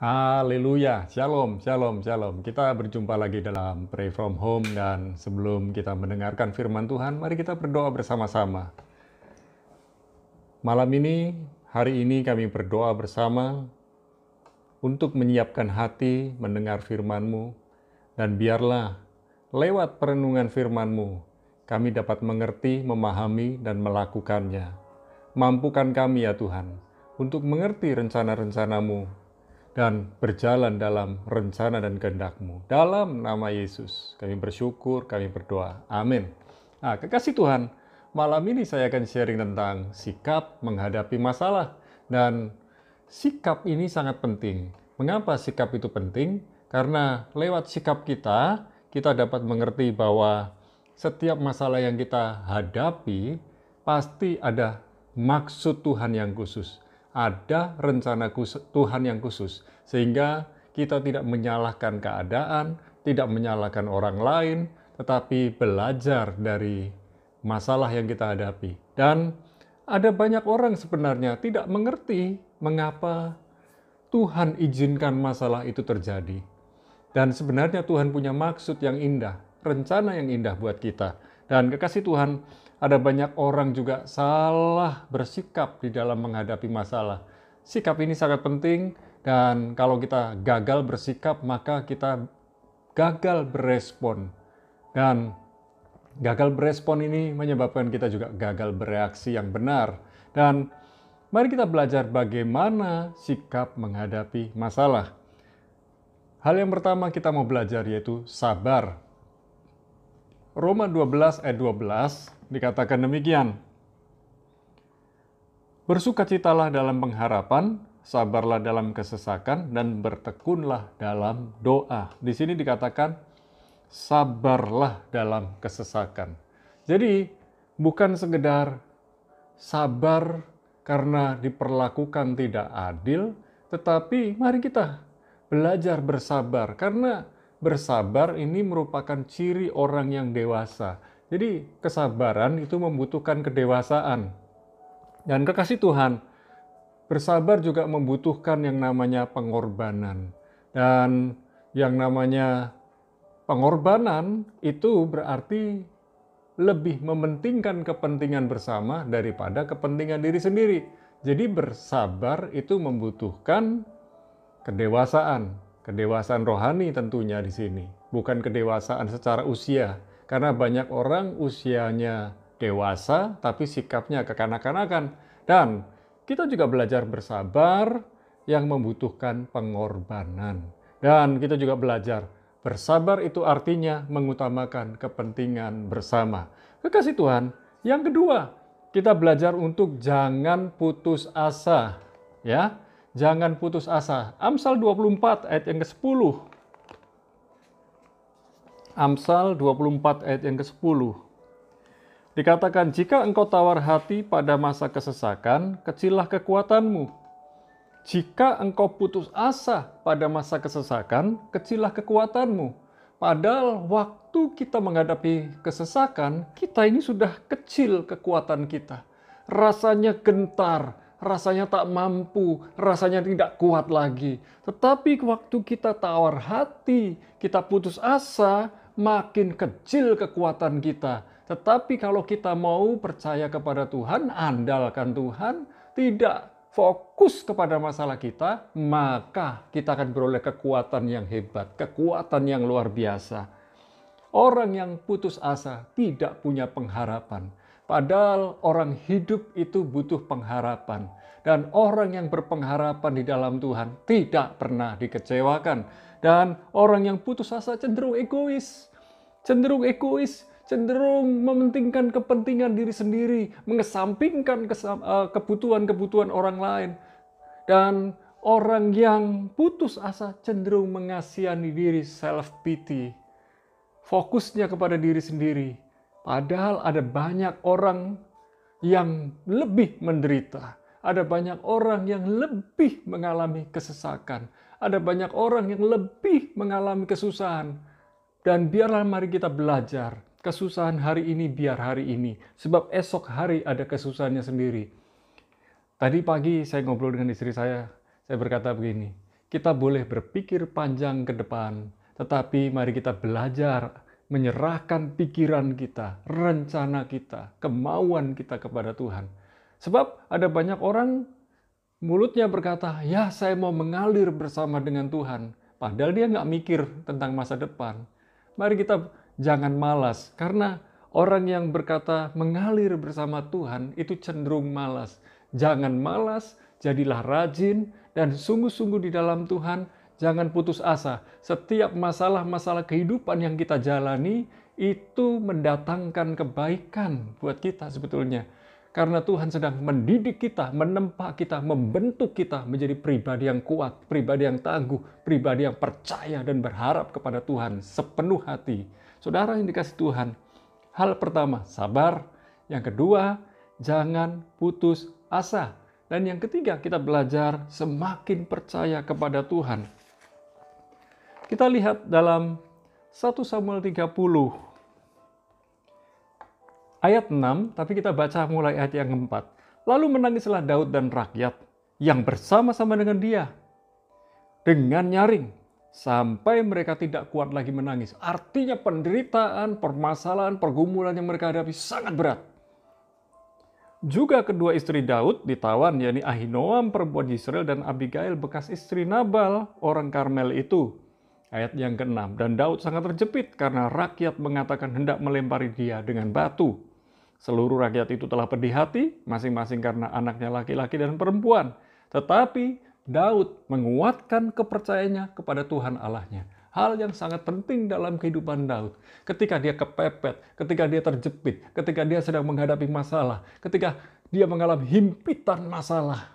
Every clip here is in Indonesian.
Haleluya, shalom, shalom, shalom. Kita berjumpa lagi dalam Pray From Home, dan sebelum kita mendengarkan firman Tuhan, mari kita berdoa bersama-sama. Malam ini, hari ini kami berdoa bersama untuk menyiapkan hati mendengar firman-Mu, dan biarlah lewat perenungan firman-Mu, kami dapat mengerti, memahami, dan melakukannya. Mampukan kami ya Tuhan, untuk mengerti rencana-rencana-Mu, dan berjalan dalam rencana dan kehendak-Mu. Dalam nama Yesus, kami bersyukur, kami berdoa. Amin. Nah, kekasih Tuhan, malam ini saya akan sharing tentang sikap menghadapi masalah. Dan sikap ini sangat penting. Mengapa sikap itu penting? Karena lewat sikap kita, kita dapat mengerti bahwa setiap masalah yang kita hadapi, pasti ada maksud Tuhan yang khusus. Ada rencana Tuhan yang khusus, sehingga kita tidak menyalahkan keadaan, tidak menyalahkan orang lain, tetapi belajar dari masalah yang kita hadapi. Dan ada banyak orang sebenarnya tidak mengerti mengapa Tuhan izinkan masalah itu terjadi. Dan sebenarnya Tuhan punya maksud yang indah, rencana yang indah buat kita. Dan kekasih Tuhan, ada banyak orang juga salah bersikap di dalam menghadapi masalah. Sikap ini sangat penting, dan kalau kita gagal bersikap, maka kita gagal berespon. Dan gagal berespon ini menyebabkan kita juga gagal bereaksi yang benar. Dan mari kita belajar bagaimana sikap menghadapi masalah. Hal yang pertama kita mau belajar yaitu sabar. Roma 12 ayat 12 dikatakan demikian. Bersukacitalah dalam pengharapan, sabarlah dalam kesesakan, dan bertekunlah dalam doa. Di sini dikatakan sabarlah dalam kesesakan. Jadi bukan sekedar sabar karena diperlakukan tidak adil, tetapi mari kita belajar bersabar, karena bersabar ini merupakan ciri orang yang dewasa. Jadi kesabaran itu membutuhkan kedewasaan. Dan kekasih Tuhan, bersabar juga membutuhkan yang namanya pengorbanan. Dan yang namanya pengorbanan itu berarti lebih mementingkan kepentingan bersama daripada kepentingan diri sendiri. Jadi bersabar itu membutuhkan kedewasaan rohani tentunya di sini, bukan kedewasaan secara usia. Karena banyak orang usianya dewasa, tapi sikapnya kekanak-kanakan. Dan kita juga belajar bersabar yang membutuhkan pengorbanan. Dan kita juga belajar bersabar itu artinya mengutamakan kepentingan bersama. Kekasih Tuhan, yang kedua, kita belajar untuk jangan putus asa. Ya, jangan putus asa. Amsal 24 ayat yang ke-10. Amsal 24 ayat yang ke-10. Dikatakan, jika engkau tawar hati pada masa kesesakan, kecillah kekuatanmu. Jika engkau putus asa pada masa kesesakan, kecillah kekuatanmu. Padahal waktu kita menghadapi kesesakan, kita ini sudah kecil kekuatan kita. Rasanya gentar, rasanya tak mampu, rasanya tidak kuat lagi. Tetapi waktu kita tawar hati, kita putus asa, makin kecil kekuatan kita. Tetapi kalau kita mau percaya kepada Tuhan, andalkan Tuhan, tidak fokus kepada masalah kita, maka kita akan beroleh kekuatan yang hebat, kekuatan yang luar biasa. Orang yang putus asa tidak punya pengharapan. Padahal orang hidup itu butuh pengharapan. Dan orang yang berpengharapan di dalam Tuhan tidak pernah dikecewakan. Dan orang yang putus asa cenderung egois. Cenderung mementingkan kepentingan diri sendiri, mengesampingkan kebutuhan-kebutuhan orang lain. Dan orang yang putus asa cenderung mengasihani diri, self-pity. Fokusnya kepada diri sendiri. Padahal ada banyak orang yang lebih menderita. Ada banyak orang yang lebih mengalami kesesakan. Ada banyak orang yang lebih mengalami kesusahan. Dan biarlah mari kita belajar. Kesusahan hari ini biar hari ini. Sebab esok hari ada kesusahannya sendiri. Tadi pagi saya ngobrol dengan istri saya berkata begini, Kita boleh berpikir panjang ke depan, tetapi mari kita belajar menyerahkan pikiran kita, rencana kita, kemauan kita kepada Tuhan. Sebab ada banyak orang mulutnya berkata, ya saya mau mengalir bersama dengan Tuhan. Padahal dia nggak mikir tentang masa depan. Mari kita jangan malas, karena orang yang berkata mengalir bersama Tuhan itu cenderung malas. Jangan malas, jadilah rajin, dan sungguh-sungguh di dalam Tuhan. Jangan putus asa. Setiap masalah-masalah kehidupan yang kita jalani itu mendatangkan kebaikan buat kita sebetulnya. Karena Tuhan sedang mendidik kita, menempa kita, membentuk kita menjadi pribadi yang kuat, pribadi yang tangguh, pribadi yang percaya dan berharap kepada Tuhan sepenuh hati. Saudara yang dikasihi Tuhan, hal pertama, sabar. Yang kedua, jangan putus asa. Dan yang ketiga, kita belajar semakin percaya kepada Tuhan. Kita lihat dalam 1 Samuel 30 ayat 6, tapi kita baca mulai ayat yang keempat. Lalu menangislah Daud dan rakyat yang bersama-sama dengan dia dengan nyaring sampai mereka tidak kuat lagi menangis. Artinya penderitaan, permasalahan, pergumulan yang mereka hadapi sangat berat. Juga kedua istri Daud ditawan, yakni Ahinoam perempuan Yisrael dan Abigail bekas istri Nabal orang Karmel itu. Ayat yang ke-6, dan Daud sangat terjepit karena rakyat mengatakan hendak melempari dia dengan batu. Seluruh rakyat itu telah pedih hati, masing-masing karena anaknya laki-laki dan perempuan. Tetapi Daud menguatkan kepercayaannya kepada Tuhan Allahnya. Hal yang sangat penting dalam kehidupan Daud. Ketika dia kepepet, ketika dia terjepit, ketika dia sedang menghadapi masalah, ketika dia mengalami himpitan masalah,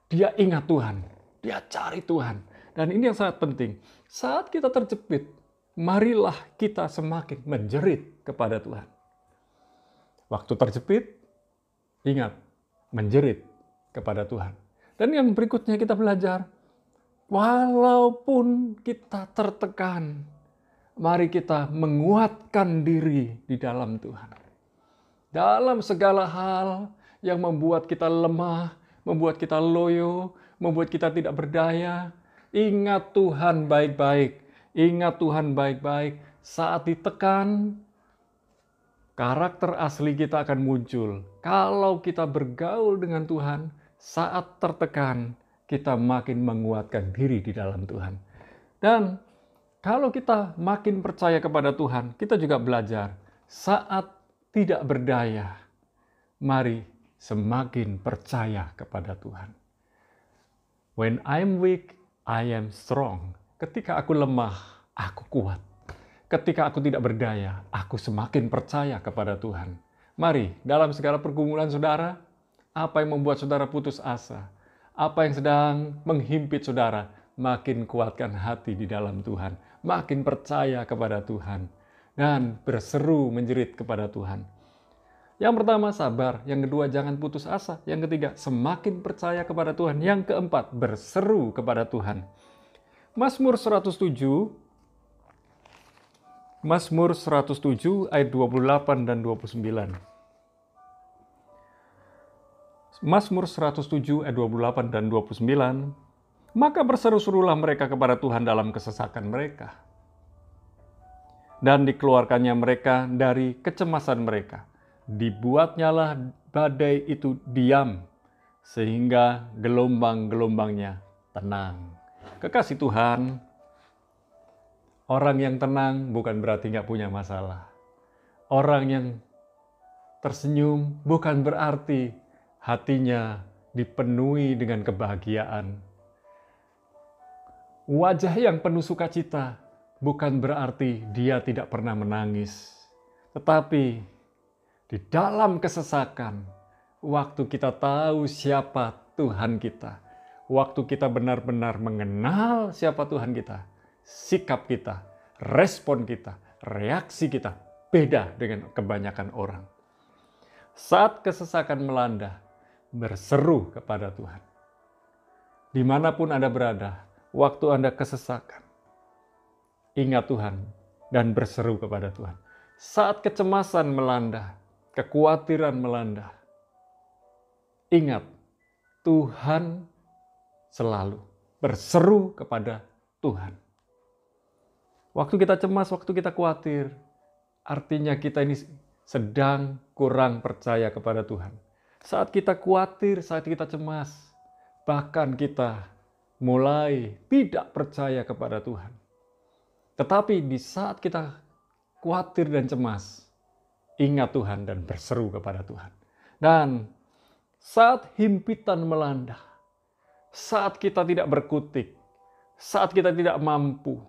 dia ingat Tuhan, dia cari Tuhan. Dan ini yang sangat penting. Saat kita terjepit, marilah kita semakin menjerit kepada Tuhan. Waktu terjepit, ingat, menjerit kepada Tuhan. Dan yang berikutnya kita belajar, walaupun kita tertekan, mari kita menguatkan diri di dalam Tuhan. Dalam segala hal yang membuat kita lemah, membuat kita loyo, membuat kita tidak berdaya, ingat Tuhan baik-baik. Ingat Tuhan baik-baik. Saat ditekan, karakter asli kita akan muncul. Kalau kita bergaul dengan Tuhan, saat tertekan, kita makin menguatkan diri di dalam Tuhan. Dan kalau kita makin percaya kepada Tuhan, kita juga belajar saat tidak berdaya, mari semakin percaya kepada Tuhan. When I'm weak, I am strong. Ketika aku lemah, aku kuat. Ketika aku tidak berdaya, aku semakin percaya kepada Tuhan. Mari, dalam segala pergumulan saudara, apa yang membuat saudara putus asa, apa yang sedang menghimpit saudara, makin kuatkan hati di dalam Tuhan, makin percaya kepada Tuhan, dan berseru menjerit kepada Tuhan. Yang pertama, sabar. Yang kedua, jangan putus asa. Yang ketiga, semakin percaya kepada Tuhan. Yang keempat, berseru kepada Tuhan. Mazmur 107 ayat 28 dan 29. Mazmur 107 ayat 28 dan 29. Maka berseru-serulah mereka kepada Tuhan dalam kesesakan mereka, dan dikeluarkannya mereka dari kecemasan mereka. Dibuatnyalah badai itu diam, sehingga gelombang-gelombangnya tenang. Kekasih Tuhan, orang yang tenang bukan berarti nggak punya masalah. Orang yang tersenyum bukan berarti hatinya dipenuhi dengan kebahagiaan. Wajah yang penuh sukacita bukan berarti dia tidak pernah menangis. Tetapi di dalam kesesakan, waktu kita tahu siapa Tuhan kita, waktu kita benar-benar mengenal siapa Tuhan kita, sikap kita, respon kita, reaksi kita beda dengan kebanyakan orang. Saat kesesakan melanda, berseru kepada Tuhan. Dimanapun Anda berada, waktu Anda kesesakan, ingat Tuhan dan berseru kepada Tuhan. Saat kecemasan melanda, kekhawatiran melanda, ingat Tuhan selalu berseru kepada Tuhan. Waktu kita cemas, waktu kita khawatir, artinya kita ini sedang kurang percaya kepada Tuhan. Saat kita khawatir, saat kita cemas, bahkan kita mulai tidak percaya kepada Tuhan. Tetapi di saat kita khawatir dan cemas, ingat Tuhan dan berseru kepada Tuhan. Dan saat himpitan melanda, saat kita tidak berkutik, saat kita tidak mampu,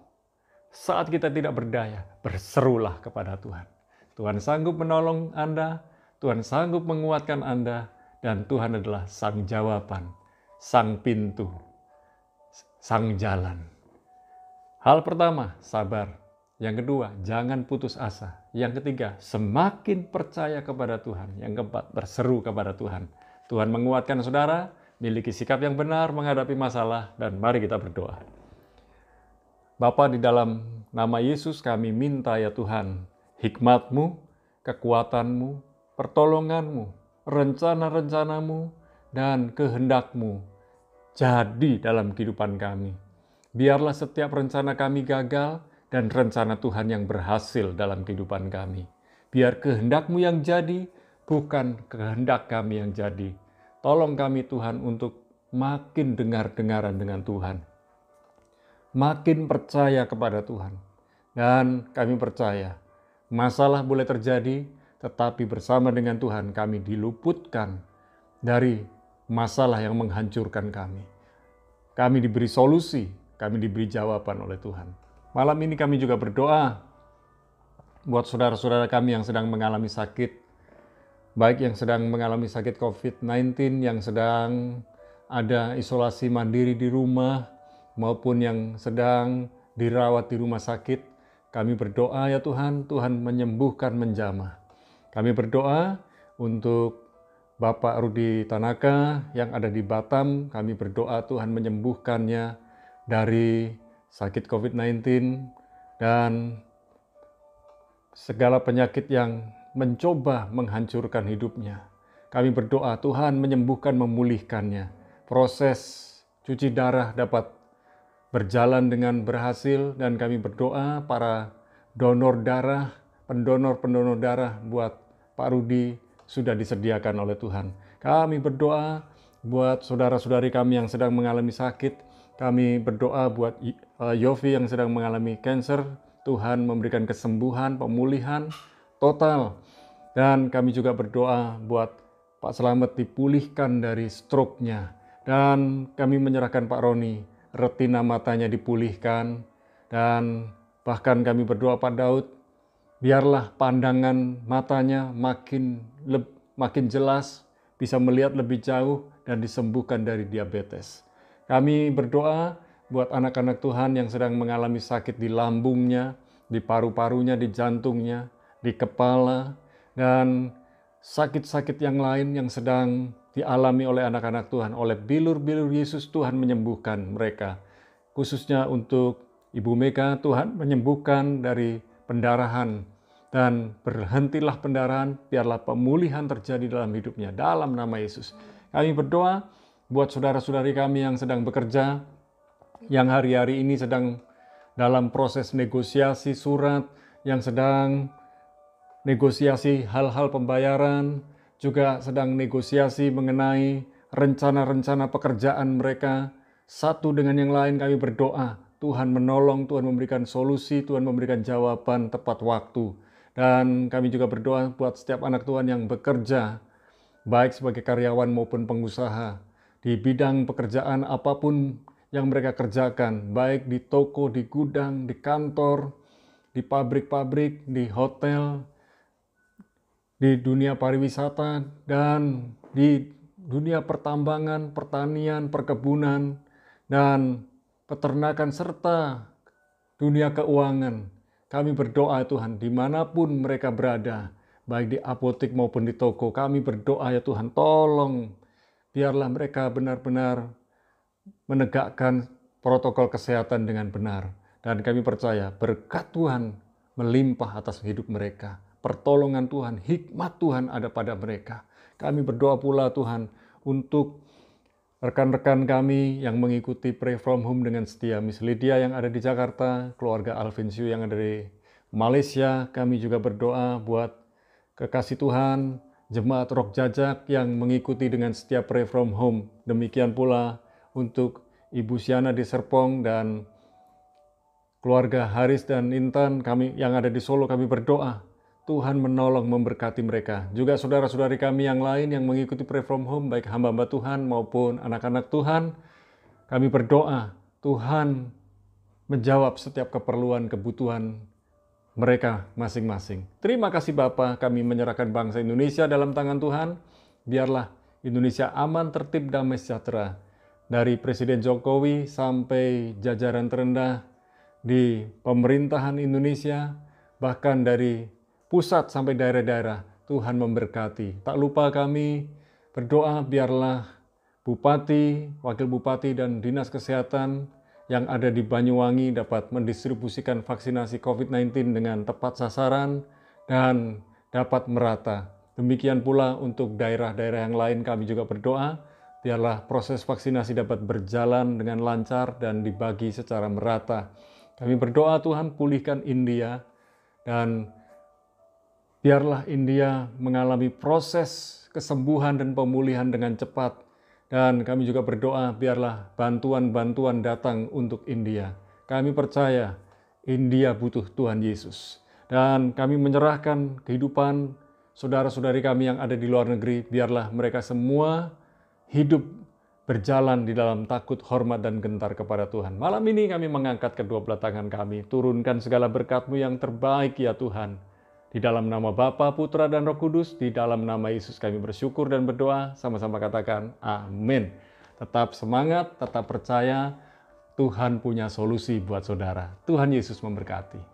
saat kita tidak berdaya, berserulah kepada Tuhan. Tuhan sanggup menolong Anda, Tuhan sanggup menguatkan Anda, dan Tuhan adalah sang jawaban, sang pintu, sang jalan. Hal pertama, sabar. Yang kedua, jangan putus asa. Yang ketiga, semakin percaya kepada Tuhan. Yang keempat, berseru kepada Tuhan. Tuhan menguatkan saudara, miliki sikap yang benar menghadapi masalah, dan mari kita berdoa. Bapa, di dalam nama Yesus kami minta ya Tuhan, hikmat-Mu, kekuatan-Mu, pertolongan-Mu, rencana-rencana-Mu, dan kehendak-Mu jadi dalam kehidupan kami. Biarlah setiap rencana kami gagal dan rencana Tuhan yang berhasil dalam kehidupan kami. Biar kehendak-Mu yang jadi, bukan kehendak kami yang jadi. Tolong kami Tuhan untuk makin dengar-dengaran dengan Tuhan. Makin percaya kepada Tuhan. Dan kami percaya, masalah boleh terjadi, tetapi bersama dengan Tuhan kami diluputkan dari masalah yang menghancurkan kami. Kami diberi solusi, kami diberi jawaban oleh Tuhan. Malam ini kami juga berdoa buat saudara-saudara kami yang sedang mengalami sakit, baik yang sedang mengalami sakit COVID-19, yang sedang ada isolasi mandiri di rumah, maupun yang sedang dirawat di rumah sakit. Kami berdoa ya Tuhan, Tuhan menyembuhkan menjamah. Kami berdoa untuk Bapak Rudi Tanaka yang ada di Batam. Kami berdoa Tuhan menyembuhkannya dari sakit COVID-19 dan segala penyakit yang mencoba menghancurkan hidupnya. Kami berdoa Tuhan menyembuhkan, memulihkannya. Proses cuci darah dapat berjalan dengan berhasil, dan kami berdoa para donor darah, pendonor darah buat Pak Rudi sudah disediakan oleh Tuhan. Kami berdoa buat saudara-saudari kami yang sedang mengalami sakit. Kami berdoa buat Yofi yang sedang mengalami kanker. Tuhan memberikan kesembuhan, pemulihan total. Dan kami juga berdoa buat Pak Slamet dipulihkan dari stroke-nya. Dan kami menyerahkan Pak Roni, retina matanya dipulihkan, dan bahkan kami berdoa Pak Daud, biarlah pandangan matanya makin jelas, bisa melihat lebih jauh dan disembuhkan dari diabetes. Kami berdoa buat anak-anak Tuhan yang sedang mengalami sakit di lambungnya, di paru-parunya, di jantungnya, di kepala, dan sakit-sakit yang lain yang sedang dialami oleh anak-anak Tuhan. Oleh bilur-bilur Yesus, Tuhan menyembuhkan mereka. Khususnya untuk Ibu Mega, Tuhan menyembuhkan dari pendarahan. Dan berhentilah pendarahan, biarlah pemulihan terjadi dalam hidupnya. Dalam nama Yesus. Kami berdoa buat saudara-saudari kami yang sedang bekerja, yang hari-hari ini sedang dalam proses negosiasi surat, yang sedang negosiasi hal-hal pembayaran, juga sedang negosiasi mengenai rencana-rencana pekerjaan mereka. Satu dengan yang lain kami berdoa, Tuhan menolong, Tuhan memberikan solusi, Tuhan memberikan jawaban tepat waktu. Dan kami juga berdoa buat setiap anak Tuhan yang bekerja, baik sebagai karyawan maupun pengusaha, di bidang pekerjaan apapun yang mereka kerjakan, baik di toko, di gudang, di kantor, di pabrik-pabrik, di hotel, di dunia pariwisata, dan di dunia pertambangan, pertanian, perkebunan, dan peternakan, serta dunia keuangan. Kami berdoa Tuhan, dimanapun mereka berada, baik di apotek maupun di toko, kami berdoa ya Tuhan, tolong biarlah mereka benar-benar menegakkan protokol kesehatan dengan benar. Dan kami percaya berkat Tuhan melimpah atas hidup mereka. Pertolongan Tuhan, hikmat Tuhan ada pada mereka. Kami berdoa pula Tuhan untuk rekan-rekan kami yang mengikuti Pray From Home dengan setia, Miss Lydia yang ada di Jakarta, keluarga Alvinsiu yang ada di Malaysia. Kami juga berdoa buat kekasih Tuhan, jemaat Rock Jajak yang mengikuti dengan setia Pray From Home. Demikian pula untuk Ibu Siana di Serpong dan keluarga Haris dan Intan kami yang ada di Solo. Kami berdoa Tuhan menolong memberkati mereka. Juga saudara-saudari kami yang lain yang mengikuti Pray From Home, baik hamba-hamba Tuhan maupun anak-anak Tuhan, kami berdoa Tuhan menjawab setiap keperluan, kebutuhan mereka masing-masing. Terima kasih Bapa, kami menyerahkan bangsa Indonesia dalam tangan Tuhan. Biarlah Indonesia aman, tertib, damai, sejahtera. Dari Presiden Jokowi sampai jajaran terendah di pemerintahan Indonesia, bahkan dari pusat sampai daerah-daerah, Tuhan memberkati. Tak lupa kami berdoa biarlah Bupati, Wakil Bupati, dan Dinas Kesehatan yang ada di Banyuwangi dapat mendistribusikan vaksinasi COVID-19 dengan tepat sasaran dan dapat merata. Demikian pula untuk daerah-daerah yang lain kami juga berdoa, biarlah proses vaksinasi dapat berjalan dengan lancar dan dibagi secara merata. Kami berdoa Tuhan pulihkan India dan biarlah India mengalami proses kesembuhan dan pemulihan dengan cepat. Dan kami juga berdoa biarlah bantuan-bantuan datang untuk India. Kami percaya India butuh Tuhan Yesus. Dan kami menyerahkan kehidupan saudara-saudari kami yang ada di luar negeri. Biarlah mereka semua hidup berjalan di dalam takut, hormat, dan gentar kepada Tuhan. Malam ini kami mengangkat kedua belah tangan kami. Turunkan segala berkat-Mu yang terbaik ya Tuhan. Di dalam nama Bapa, Putra, dan Roh Kudus, di dalam nama Yesus kami bersyukur dan berdoa, sama-sama katakan amin. Tetap semangat, tetap percaya, Tuhan punya solusi buat saudara. Tuhan Yesus memberkati.